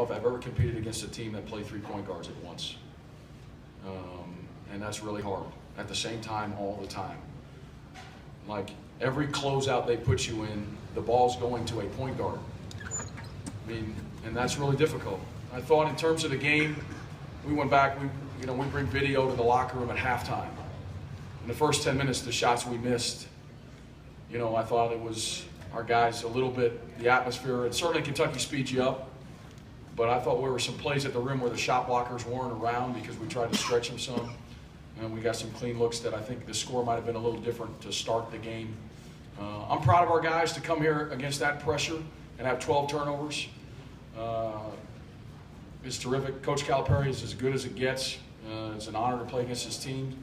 know if I've ever competed against a team that played 3 point guards at once. And that's really hard. At the same time, all the time. Like, every closeout they put you in, the ball's going to a point guard. I mean, and that's really difficult. I thought in terms of the game, we went back, we bring video to the locker room at halftime. In the first 10 minutes, the shots we missed, I thought it was our guys a little bit, the atmosphere, and certainly Kentucky speeds you up, but I thought there were some plays at the rim where the shot blockers weren't around because we tried to stretch them some, and we got some clean looks that I think the score might have been a little different to start the game. I'm proud of our guys to come here against that pressure and have 12 turnovers. It's terrific. Coach Calipari is as good as it gets. It's an honor to play against his team.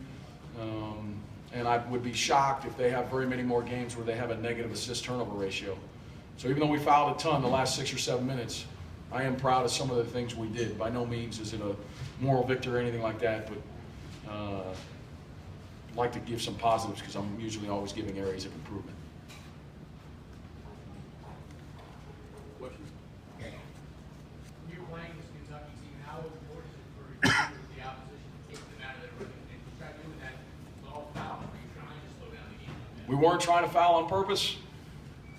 And I would be shocked if they have very many more games where they have a negative assist-turnover ratio. So even though we fouled a ton the last 6 or 7 minutes, I am proud of some of the things we did. By no means is it a moral victory or anything like that, but I'd like to give some positives because I'm usually always giving areas of improvement. Question? When you're playing this Kentucky team, how important is it for you, the opposition, to take them out of their rhythm and try doing that with all foul? Are you trying to slow down the game? We weren't trying to foul on purpose,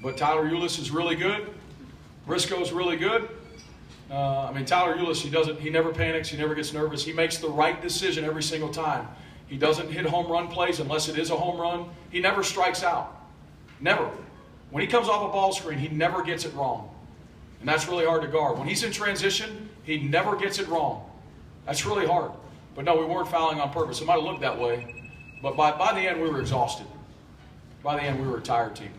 but Tyler Ulis is really good. Briscoe's really good. Tyler Ulis, he never panics, he never gets nervous. He makes the right decision every single time. He doesn't hit home run plays unless it is a home run. He never strikes out. Never. When he comes off a ball screen, he never gets it wrong. And that's really hard to guard. When he's in transition, he never gets it wrong. That's really hard. But no, we weren't fouling on purpose. It might have looked that way, but by the end, we were exhausted. By the end, we were a tired team.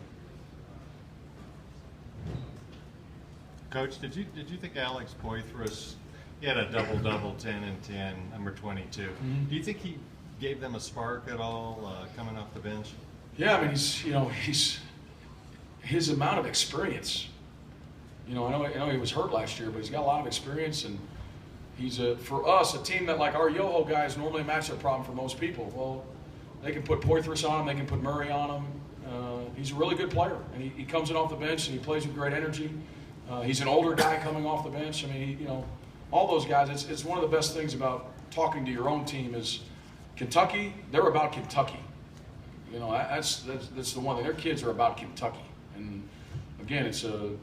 Coach, did you think Alex Poythress, he had a double-double, 10 and 10, number 22. Mm-hmm. Do you think he gave them a spark at all coming off the bench? Yeah, he's his amount of experience. I know he was hurt last year, but he's got a lot of experience, and he's for us a team that, like our Yoho guys, normally a matchup problem for most people. Well, they can put Poythress on him, they can put Murray on him. He's a really good player, and he comes in off the bench and he plays with great energy. He's an older guy coming off the bench. All those guys. It's one of the best things about talking to your own team is Kentucky. They're about Kentucky. That's the one thing. Their kids are about Kentucky, and again, it's a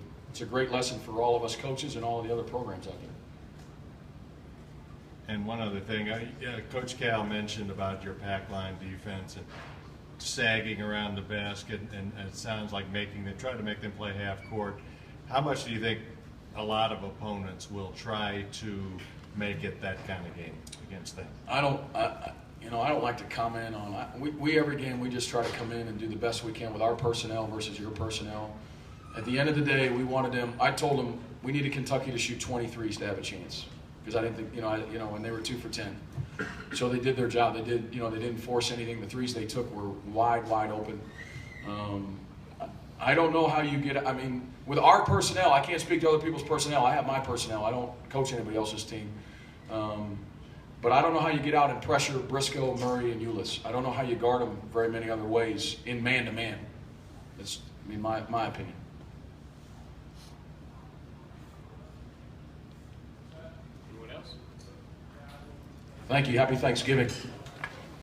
great lesson for all of us coaches and all of the other programs out there. And one other thing, Coach Cal mentioned about your pack line defense and sagging around the basket, and it sounds like trying to make them play half court. How much do you think a lot of opponents will try to make it that kind of game against them? I don't like to comment on. We every game we just try to come in and do the best we can with our personnel versus your personnel. At the end of the day, we wanted them. I told them we needed Kentucky to shoot 23s to have a chance because I didn't think when they were 2 for 10. So they did their job. They didn't force anything. The threes they took were wide open. I don't know how you get. With our personnel, I can't speak to other people's personnel. I have my personnel. I don't coach anybody else's team. But I don't know how you get out and pressure Briscoe, Murray, and Ulis. I don't know how you guard them very many other ways in man-to-man. That's my opinion. Anyone else? Thank you. Happy Thanksgiving.